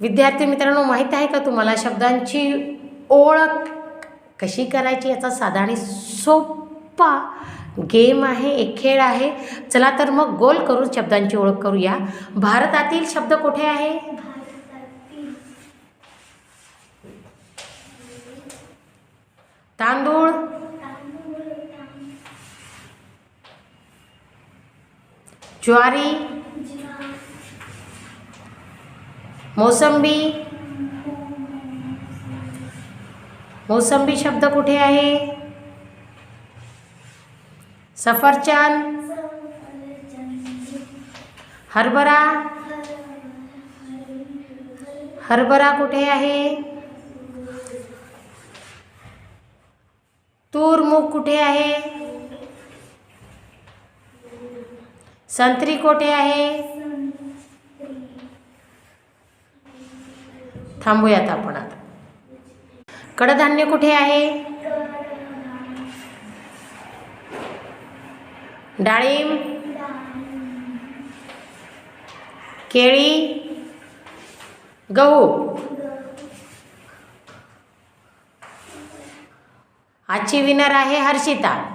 विद्यार्थी मित्रांनो, माहीत आहे का तुम्हाला शब्दांची ओळख कशी करायची याचा साधा आणि सोपा गेम आहे, एक खेळ आहे. चला तर मग गोल करून शब्दांची ओळख करूया. भारतातील शब्द कुठे आहे? तांदूळ, ज्वारी, मोसंबी. मोसंबी शब्द कुठे आहे? सफरचंद, हरभरा. हरभरा कुठे आहे? तूर, मूग कुठे आहे? संत्री कुठे आहे? थांबूयात आपण आता. कडधान्य कुठे आहे? डाळिंब, केळी, गहू. आजची विनर आहे हर्षिता.